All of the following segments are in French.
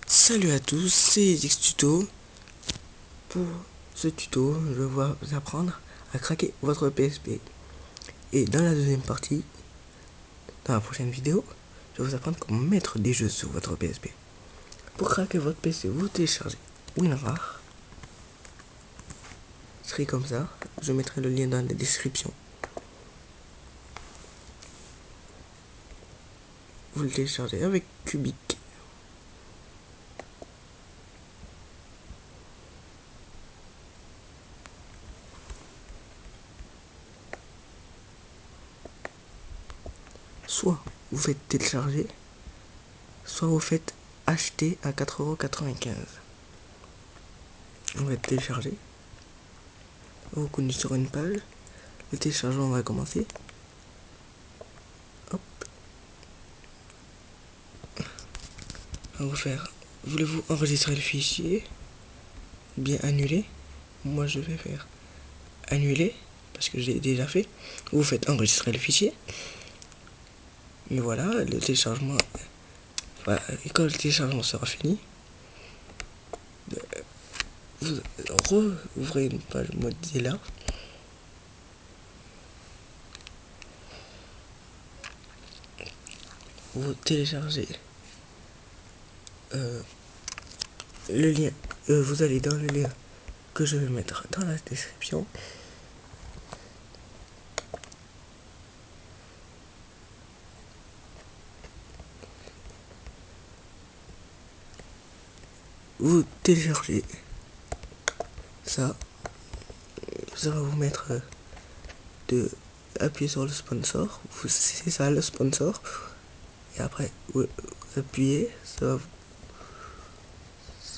Salut à tous, c'est Xtuto. Pour ce tuto, je vais vous apprendre à craquer votre PSP. Et dans la deuxième partie, dans la prochaine vidéo, je vais vous apprendre comment mettre des jeux sur votre PSP. Pour craquer votre PC, vous téléchargez WinRAR. C'est comme ça, je mettrai le lien dans la description. Vous le téléchargez avec Cubic. Soit vous faites télécharger, soit vous faites acheter à 4,95 €. Vous faites télécharger. Vous connectez sur une page. Le téléchargement va commencer. Hop. On va vous faire. Voulez-vous enregistrer le fichier? Bien annuler. Moi je vais faire annuler parce que j'ai déjà fait. Vous faites enregistrer le fichier. Et voilà, le téléchargement. Voilà, et quand le téléchargement sera fini, vous rouvrez une page Mozilla. Vous téléchargez le lien. Vous allez dans le lien que je vais mettre dans la description. Vous téléchargez ça. Ça va vous mettre de appuyer sur le sponsor. C'est ça le sponsor. Et après, vous appuyez, ça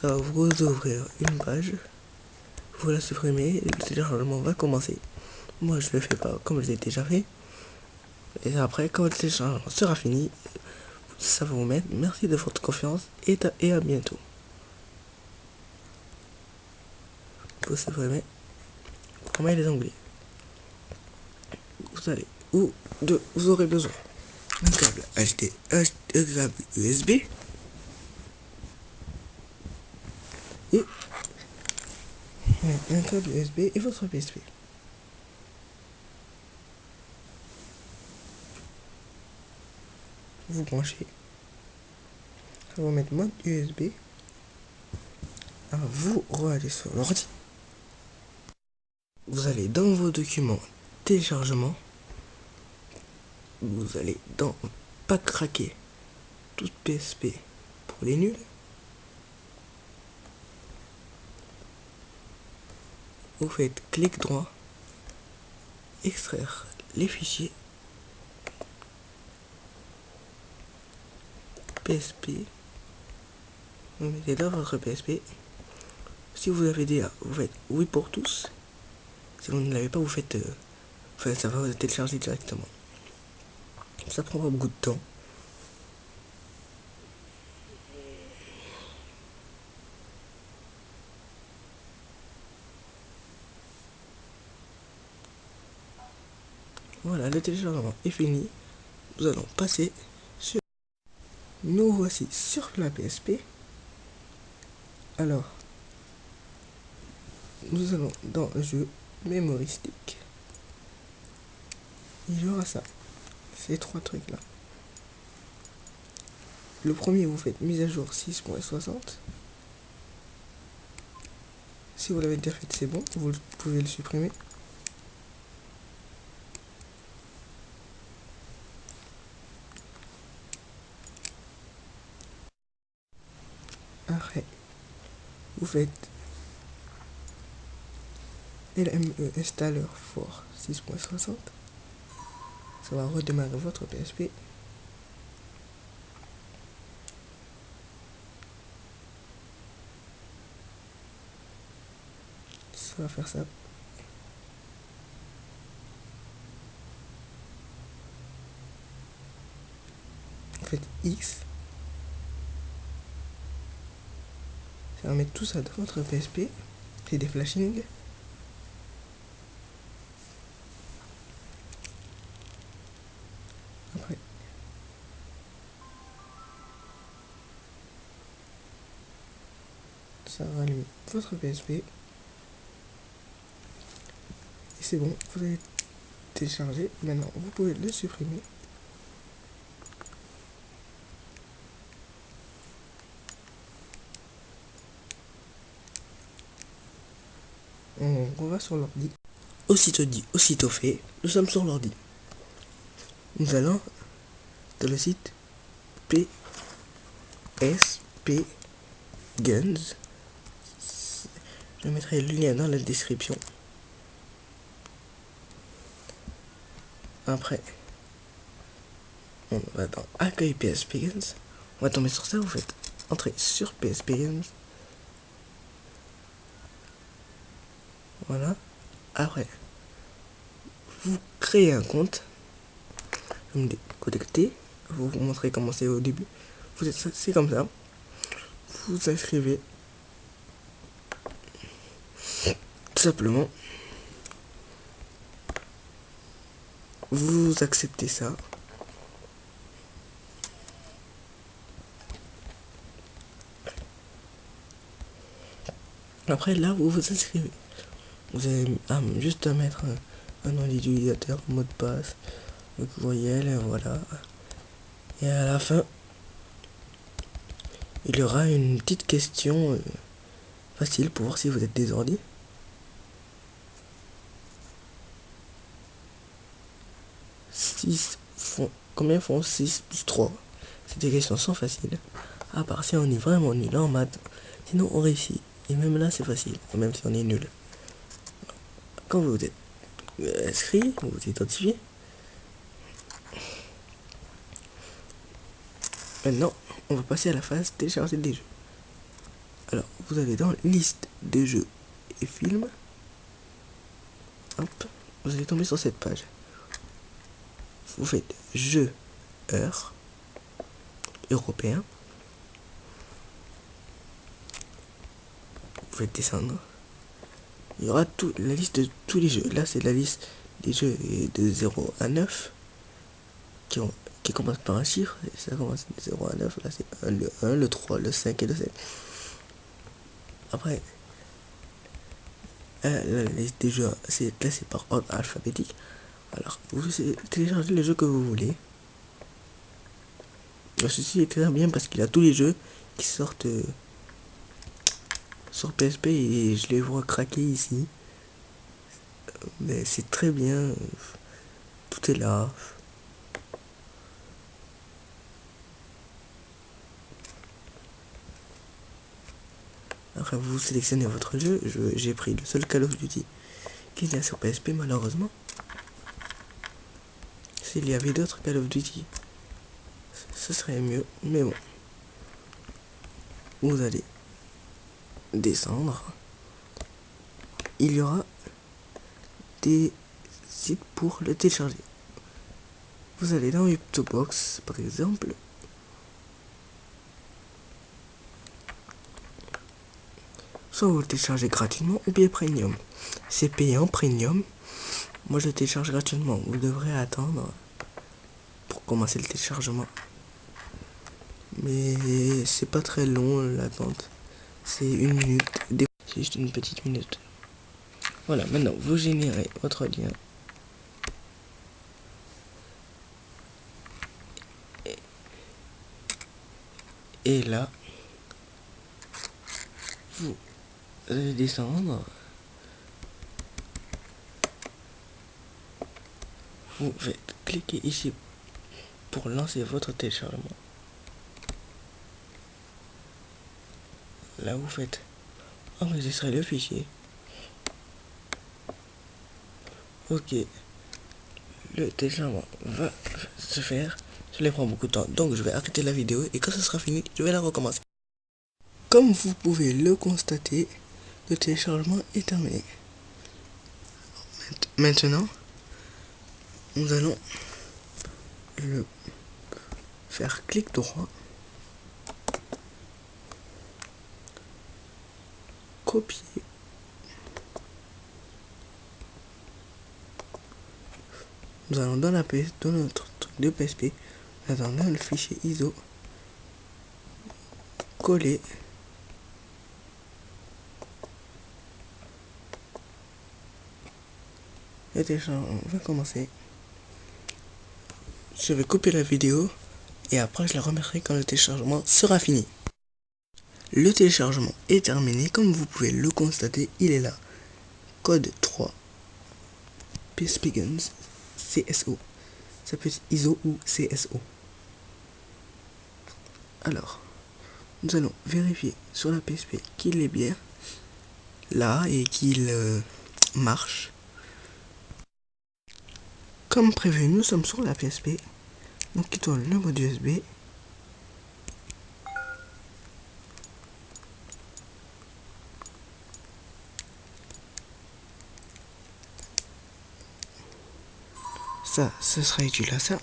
va vous ouvrir une page. Vous la supprimez et le téléchargement va commencer. Moi, je le fais pas comme je l'ai déjà fait. Et après, quand le téléchargement sera fini, ça va vous mettre merci de votre confiance et à bientôt. Vous supprimez, vous remettez les onglets. Vous allez vous aurez besoin d'un câble HD, un câble USB et un câble USB et votre PSP. Vous branchez. Ça va mettre mode USB. Alors vous allez sur l'ordi. Vous allez dans vos documents téléchargement. Vous allez dans pas craquer toute PSP pour les nuls. Vous faites clic droit, extraire les fichiers PSP. Vous mettez dans votre PSP. Si vous avez déjà, vous faites oui pour tous. Si vous ne l'avez pas, vous faites enfin, ça va vous télécharger directement. Ça prend pas beaucoup de temps. Voilà, le téléchargement est fini. Nous allons passer sur. Nous voici sur la PSP. Alors, nous allons dans jeu mémoristique. Il y aura ça. Ces trois trucs là. Le premier, vous faites mise à jour 6.60. Si vous l'avez déjà fait, c'est bon. Vous pouvez le supprimer. Après, vous faites LME installer for 6.60. Ça va redémarrer votre PSP. Ça va faire ça. Vous faites X. Ça va mettre tout ça dans votre PSP. C'est des flashings. Après, ça rallume votre PSP. Et c'est bon, vous avez téléchargé. Maintenant, vous pouvez le supprimer. On va sur l'ordi. Aussitôt dit, aussitôt fait, nous sommes sur l'ordi. Nous allons dans le site PSP Guns. Je mettrai le lien dans la description. Après, on va dans Accueil PSP Guns. On va tomber sur ça, vous faites entrer sur PSP Guns. Voilà. Après, vous créez un compte. Vous me connectez. Vous montrer comment c'est au début. C'est comme ça. Vous inscrivez. Tout simplement. Vous acceptez ça. Après là, vous vous inscrivez. Vous avez juste à mettre un nom d'utilisateur, mot de passe, le courriel, et voilà. Et à la fin, il y aura une petite question facile pour voir si vous êtes des ordi. Combien font 6 plus 3? C'est des questions sont faciles. À part si on est vraiment nul en maths. Sinon on réussit. Et même là c'est facile, même si on est nul. Quand vous êtes inscrit, vous vous identifiez. Maintenant, on va passer à la phase télécharger des jeux. Alors, vous allez dans liste des jeux et films. Hop, vous allez tomber sur cette page. Vous faites jeux, heure, européen. Vous faites descendre. Il y aura la liste de tous les jeux. Là, c'est la liste des jeux de 0 à 9 qui commencent par un chiffre. Et ça commence de 0 à 9. Là, c'est le 1, le 3, le 5 et le 7. Après, la liste des jeux, c'est classé par ordre alphabétique. Alors, vous téléchargez les jeux que vous voulez. Ceci est très bien parce qu'il a tous les jeux qui sortent sur PSP et je les vois craquer ici. Mais c'est très bien. Tout est là. Après, vous sélectionnez votre jeu. J'ai pris le seul Call of Duty qu'il y a sur PSP, malheureusement. S'il y avait d'autres Call of Duty, ce serait mieux. Mais bon. Vous allez descendre. Il y aura des sites pour le télécharger. Vous allez dans Box par exemple. Soit vous le téléchargez gratuitement ou bien premium. C'est payant premium. Moi je le télécharge gratuitement. Vous devrez attendre pour commencer le téléchargement. Mais c'est pas très long l'attente. C'est 1 minute. C'est juste une petite minute. Voilà, maintenant vous générez votre lien. Et là, vous allez descendre. Vous faites cliquer ici pour lancer votre téléchargement. Là, vous faites enregistrer le fichier. Ok, le téléchargement va se faire. Cela prend beaucoup de temps, donc je vais arrêter la vidéo et quand ce sera fini, je vais la recommencer. Comme vous pouvez le constater, le téléchargement est terminé. Maintenant, nous allons le faire clic droit, copier, nous allons dans notre truc de PSP, nous allons dans le fichier ISO, coller, Le téléchargement va commencer. Je vais couper la vidéo et après je la remettrai quand le téléchargement sera fini. Le téléchargement est terminé, comme vous pouvez le constater, il est là. Code 3 PSP Guns CSO. Ça peut être ISO ou CSO. Alors, nous allons vérifier sur la PSP qu'il est bien là et qu'il marche. Comme prévu, nous sommes sur la PSP. Nous quittons le mode USB. Ça, ce sera utile à ça.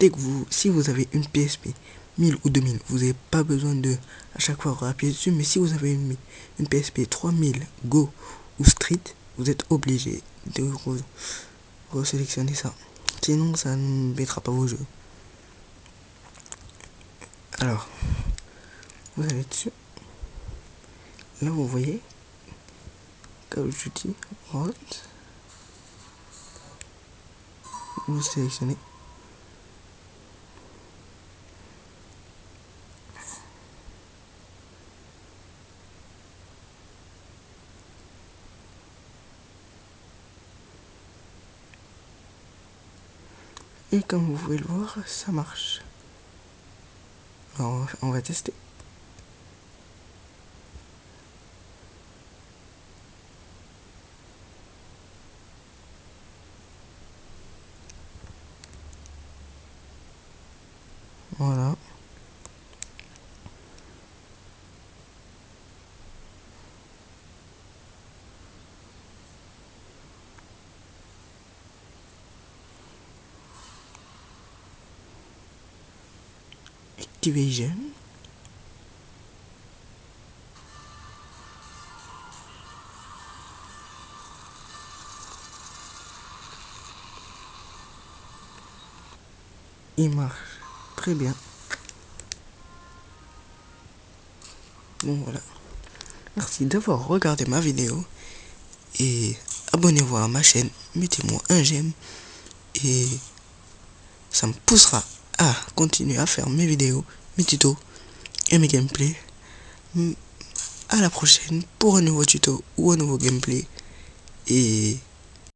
Dès que si vous avez une PSP 1000 ou 2000, vous n'avez pas besoin de à chaque fois appuyer dessus. Mais si vous avez une PSP 3000 Go ou Street, vous êtes obligé de resélectionner ça. Sinon, ça ne mettra pas vos jeux. Alors, vous allez dessus. Là, vous voyez Call of Duty Hot. Vous sélectionnez. Et comme vous pouvez le voir, ça marche. Alors, on va tester. Voilà. Activation. Il marche très bien. Bon voilà. Merci d'avoir regardé ma vidéo. Et abonnez-vous à ma chaîne. Mettez-moi un j'aime. Et ça me poussera à continuer à faire mes vidéos, mes tutos et mes gameplays. À la prochaine pour un nouveau tuto ou un nouveau gameplay. Et